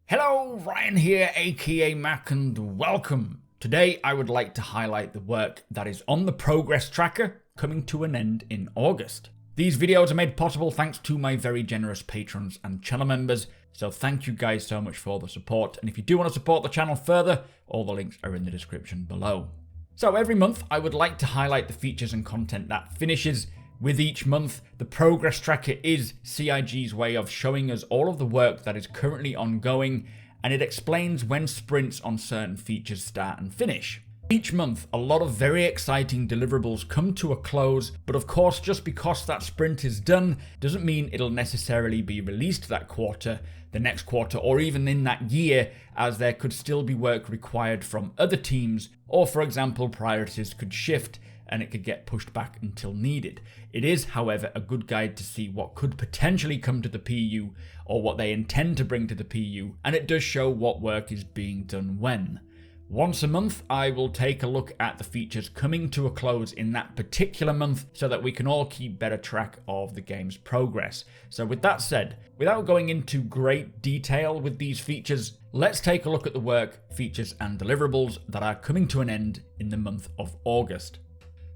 Hello, Ryan here, aka Mac, and welcome. Today I would like to highlight the work that is on the progress tracker coming to an end in August. These videos are made possible thanks to my very generous patrons and channel members, so thank you guys so much for the support, and if you do want to support the channel further, all the links are in the description below. So every month I would like to highlight the features and content that finishes. With each month, the progress tracker is CIG's way of showing us all of the work that is currently ongoing, and it explains when sprints on certain features start and finish. Each month, a lot of very exciting deliverables come to a close, but of course, just because that sprint is done doesn't mean it'll necessarily be released that quarter, the next quarter, or even in that year, as there could still be work required from other teams, or for example, priorities could shift and it could get pushed back until needed. It is, however, a good guide to see what could potentially come to the PU or what they intend to bring to the PU, and it does show what work is being done when. Once a month, I will take a look at the features coming to a close in that particular month so that we can all keep better track of the game's progress. So with that said, without going into great detail with these features, let's take a look at the work, features and deliverables that are coming to an end in the month of August.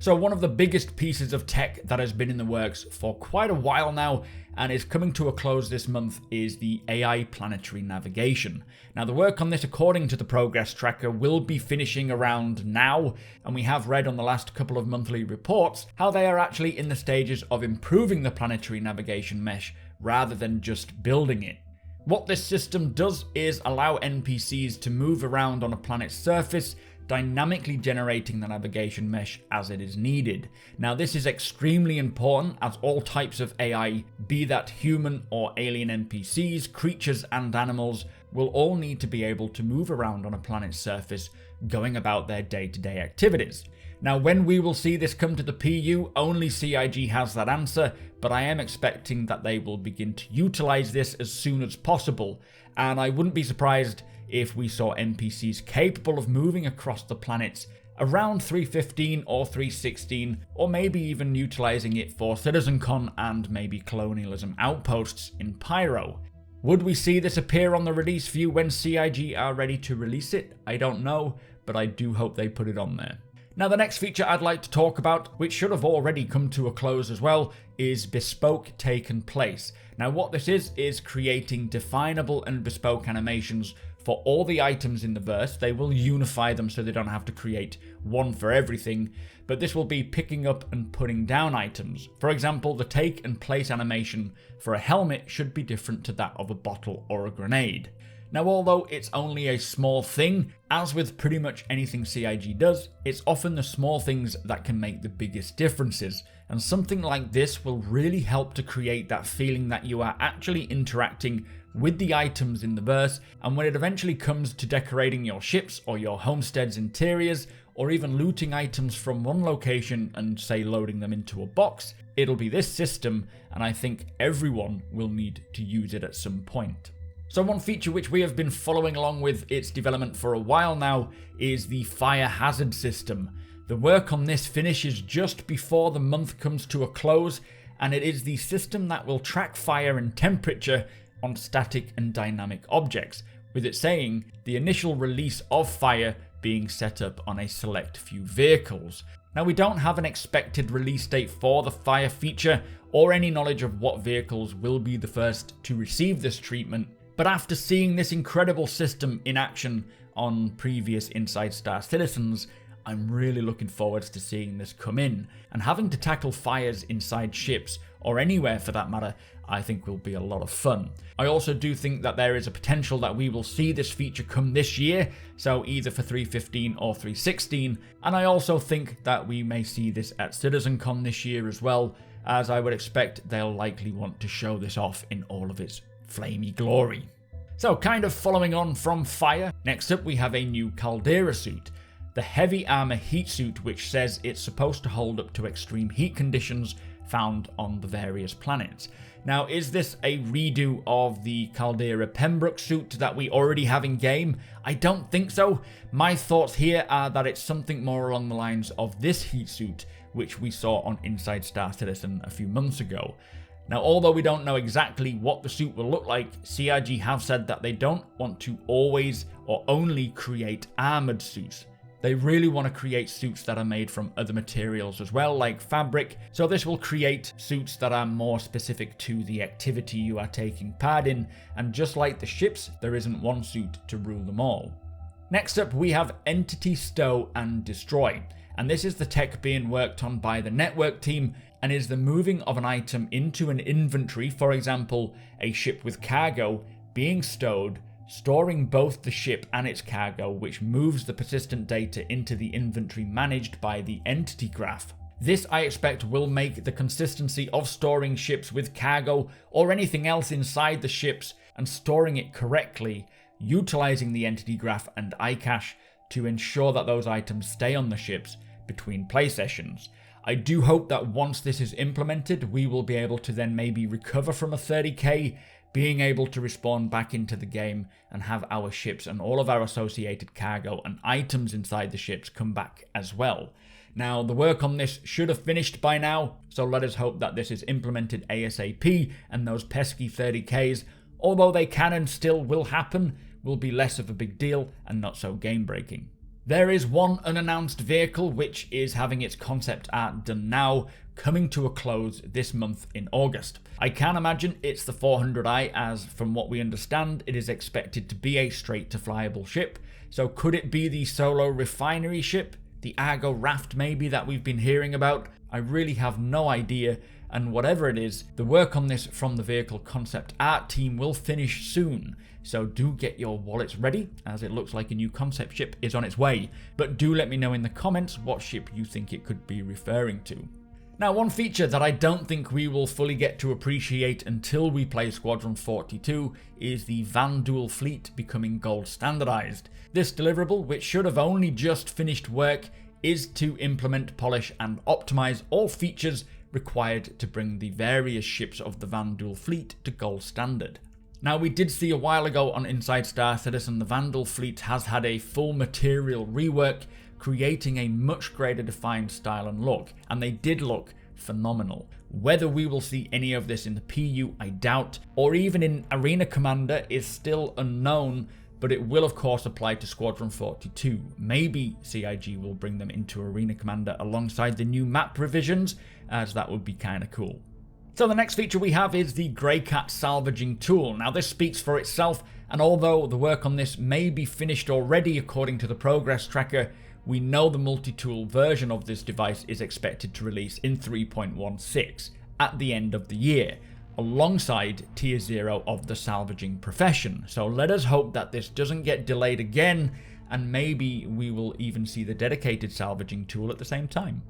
So one of the biggest pieces of tech that has been in the works for quite a while now and is coming to a close this month is the AI planetary navigation. Now the work on this, according to the progress tracker, will be finishing around now, and we have read on the last couple of monthly reports how they are actually in the stages of improving the planetary navigation mesh rather than just building it. What this system does is allow NPCs to move around on a planet's surface, dynamically generating the navigation mesh as it is needed. Now this is extremely important as all types of AI, be that human or alien NPCs, creatures and animals, will all need to be able to move around on a planet's surface, going about their day-to-day activities. Now when we will see this come to the PU, only CIG has that answer, but I am expecting that they will begin to utilize this as soon as possible, and I wouldn't be surprised if we saw NPCs capable of moving across the planets around 315 or 316, or maybe even utilizing it for CitizenCon and maybe colonialism outposts in Pyro. Would we see this appear on the release view when CIG are ready to release it? I don't know, but I do hope they put it on there. Now the next feature I'd like to talk about, which should have already come to a close as well, is Bespoke Taken Place. Now what this is creating definable and bespoke animations for all the items in the verse. They will unify them so they don't have to create one for everything, but this will be picking up and putting down items. For example, the take and place animation for a helmet should be different to that of a bottle or a grenade. Now although it's only a small thing, as with pretty much anything CIG does, it's often the small things that can make the biggest differences, and something like this will really help to create that feeling that you are actually interacting with the items in the verse, and when it eventually comes to decorating your ships or your homestead's interiors, or even looting items from one location and say loading them into a box, it'll be this system, and I think everyone will need to use it at some point. So one feature which we have been following along with its development for a while now is the fire hazard system. The work on this finishes just before the month comes to a close, and it is the system that will track fire and temperature on static and dynamic objects, with it saying the initial release of fire being set up on a select few vehicles. Now we don't have an expected release date for the fire feature or any knowledge of what vehicles will be the first to receive this treatment, but after seeing this incredible system in action on previous Inside Star Citizens, I'm really looking forward to seeing this come in, and having to tackle fires inside ships, or anywhere for that matter, I think will be a lot of fun. I also do think that there is a potential that we will see this feature come this year, so either for 315 or 316, and I also think that we may see this at CitizenCon this year as well, as I would expect they'll likely want to show this off in all of its flamey glory. So kind of following on from fire, next up we have a new Caldera suit. The heavy armor heat suit, which says it's supposed to hold up to extreme heat conditions found on the various planets. Now, is this a redo of the Caldera Pembroke suit that we already have in game? I don't think so. My thoughts here are that it's something more along the lines of this heat suit, which we saw on Inside Star Citizen a few months ago. Now, although we don't know exactly what the suit will look like, CIG have said that they don't want to always or only create armored suits. They really want to create suits that are made from other materials as well, like fabric, so this will create suits that are more specific to the activity you are taking part in, and just like the ships, there isn't one suit to rule them all. Next up, we have Entity Stow and Destroy, and this is the tech being worked on by the network team, and is the moving of an item into an inventory, for example, a ship with cargo, being stowed, storing both the ship and its cargo, which moves the persistent data into the inventory managed by the entity graph. This, I expect, will make the consistency of storing ships with cargo or anything else inside the ships and storing it correctly, utilizing the entity graph and iCache to ensure that those items stay on the ships between play sessions. I do hope that once this is implemented, we will be able to then maybe recover from a 30k, being able to respawn back into the game and have our ships and all of our associated cargo and items inside the ships come back as well. Now, the work on this should have finished by now, so let us hope that this is implemented ASAP and those pesky 30ks, although they can and still will happen, will be less of a big deal and not so game breaking. There is one unannounced vehicle which is having its concept art done now, coming to a close this month in August. I can imagine it's the 400i, as from what we understand it is expected to be a straight to flyable ship. So could it be the solo refinery ship, the Argo raft maybe that we've been hearing about? I really have no idea, and whatever it is, the work on this from the vehicle concept art team will finish soon. So do get your wallets ready, as it looks like a new concept ship is on its way. But do let me know in the comments what ship you think it could be referring to. Now, one feature that I don't think we will fully get to appreciate until we play Squadron 42 is the Vanduul fleet becoming gold standardized. This deliverable, which should have only just finished work, is to implement, polish and optimize all features required to bring the various ships of the Vanduul fleet to gold standard. Now, we did see a while ago on Inside Star Citizen the Vanduul fleet has had a full material rework, creating a much greater defined style and look, and they did look phenomenal. Whether we will see any of this in the PU, I doubt, or even in Arena Commander is still unknown, but it will of course apply to Squadron 42. Maybe CIG will bring them into Arena Commander alongside the new map revisions, as that would be kinda cool. So the next feature we have is the Greycat salvaging tool. Now, this speaks for itself, and although the work on this may be finished already according to the progress tracker, we know the multi-tool version of this device is expected to release in 3.16 at the end of the year, alongside Tier 0 of the salvaging profession. So let us hope that this doesn't get delayed again, and maybe we will even see the dedicated salvaging tool at the same time.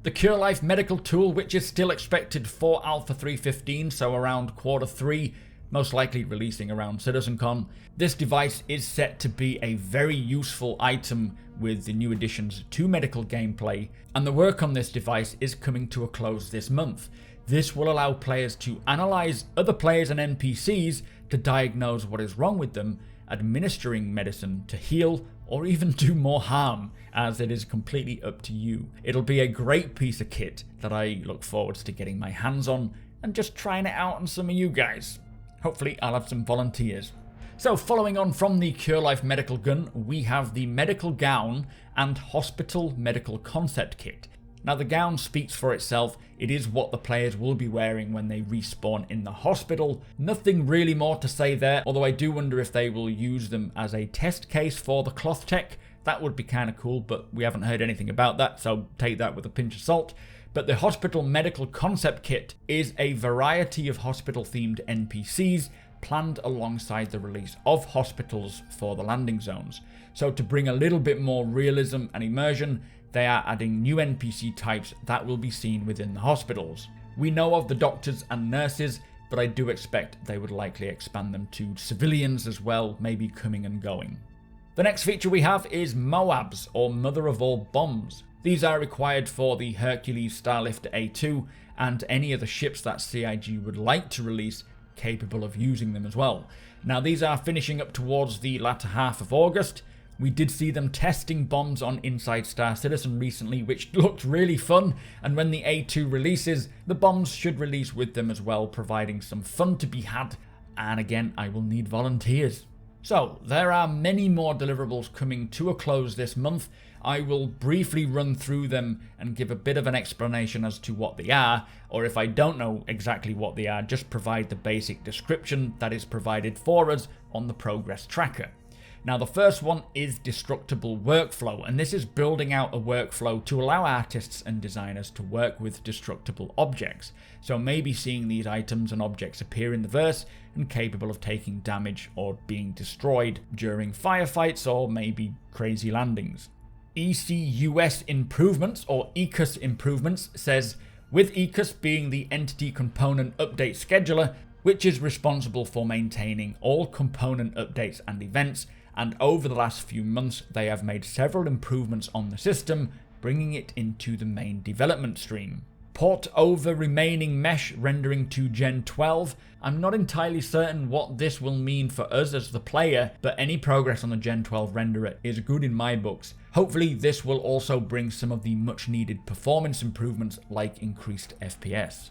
The Cure Life medical tool, which is still expected for Alpha 3.15, so around Q3, most likely releasing around CitizenCon. This device is set to be a very useful item with the new additions to medical gameplay, and the work on this device is coming to a close this month. This will allow players to analyze other players and NPCs to diagnose what is wrong with them, administering medicine to heal or even do more harm, as it is completely up to you. It'll be a great piece of kit that I look forward to getting my hands on and just trying it out on some of you guys. Hopefully I'll have some volunteers. So following on from the Cure Life medical gun, we have the medical gown and hospital medical concept kit. Now, the gown speaks for itself. It is what the players will be wearing when they respawn in the hospital. Nothing really more to say there, although I do wonder if they will use them as a test case for the cloth tech. That would be kind of cool, but we haven't heard anything about that, so take that with a pinch of salt. But the hospital medical concept kit is a variety of hospital-themed NPCs planned alongside the release of hospitals for the landing zones. So to bring a little bit more realism and immersion, they are adding new NPC types that will be seen within the hospitals. We know of the doctors and nurses, but I do expect they would likely expand them to civilians as well, maybe coming and going. The next feature we have is MOABs, or Mother of All Bombs. These are required for the Hercules Starlifter A2 and any of the ships that CIG would like to release capable of using them as well. Now, these are finishing up towards the latter half of August. We did see them testing bombs on Inside Star Citizen recently, which looked really fun, and when the A2 releases, the bombs should release with them as well, providing some fun to be had, and again, I will need volunteers. So, there are many more deliverables coming to a close this month. I will briefly run through them and give a bit of an explanation as to what they are, or if I don't know exactly what they are, just provide the basic description that is provided for us on the progress tracker. Now, the first one is Destructible Workflow, and this is building out a workflow to allow artists and designers to work with destructible objects. So maybe seeing these items and objects appear in the verse and capable of taking damage or being destroyed during firefights or maybe crazy landings. ECUS Improvements, or ECUS Improvements, says, with ECUS being the Entity Component Update Scheduler, which is responsible for maintaining all component updates and events, and over the last few months they have made several improvements on the system, bringing it into the main development stream. Port over remaining mesh rendering to Gen 12. I'm not entirely certain what this will mean for us as the player, but any progress on the Gen 12 renderer is good in my books. Hopefully this will also bring some of the much needed performance improvements like increased FPS.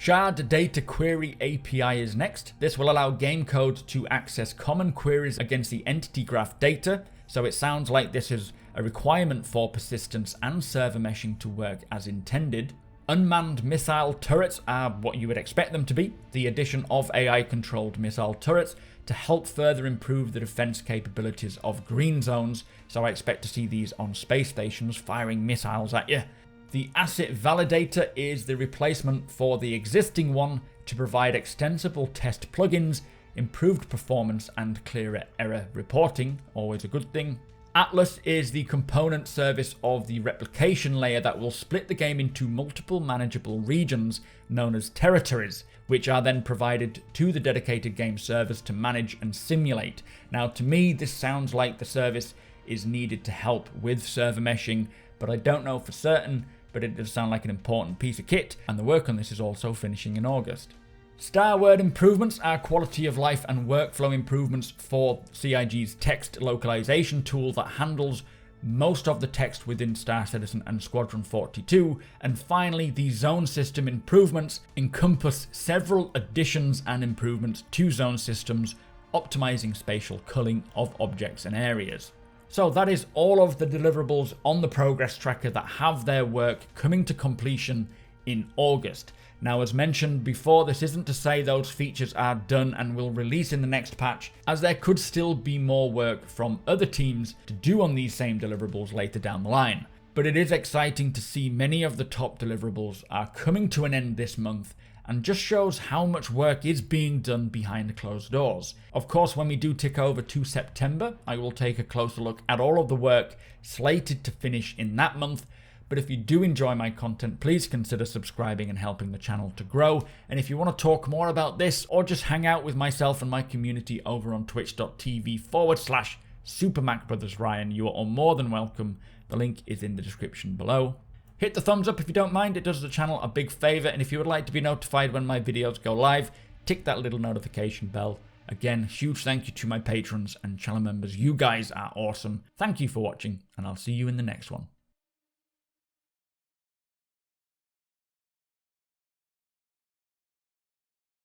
Shard Data Query API is next. This will allow game code to access common queries against the entity graph data, so it sounds like this is a requirement for persistence and server meshing to work as intended. Unmanned missile turrets are what you would expect them to be, the addition of AI-controlled missile turrets to help further improve the defense capabilities of green zones, so I expect to see these on space stations firing missiles at you. The Asset Validator is the replacement for the existing one to provide extensible test plugins, improved performance and clearer error reporting, always a good thing. Atlas is the component service of the replication layer that will split the game into multiple manageable regions known as territories, which are then provided to the dedicated game servers to manage and simulate. Now, to me, this sounds like the service is needed to help with server meshing, but I don't know for certain, but it does sound like an important piece of kit, and the work on this is also finishing in August. Starword improvements are quality of life and workflow improvements for CIG's text localization tool that handles most of the text within Star Citizen and Squadron 42. And finally, the zone system improvements encompass several additions and improvements to zone systems, optimizing spatial culling of objects and areas. So that is all of the deliverables on the progress tracker that have their work coming to completion in August. Now, as mentioned before, this isn't to say those features are done and will release in the next patch, as there could still be more work from other teams to do on these same deliverables later down the line. But it is exciting to see many of the top deliverables are coming to an end this month, and just shows how much work is being done behind closed doors. Of course, when we do tick over to September, I will take a closer look at all of the work slated to finish in that month. But if you do enjoy my content, please consider subscribing and helping the channel to grow. And if you want to talk more about this, or just hang out with myself and my community over on twitch.tv/supermacbrothers Ryan, you are more than welcome. The link is in the description below. Hit the thumbs up if you don't mind, it does the channel a big favour, and if you would like to be notified when my videos go live, tick that little notification bell. Again, huge thank you to my patrons and channel members, you guys are awesome. Thank you for watching, and I'll see you in the next one.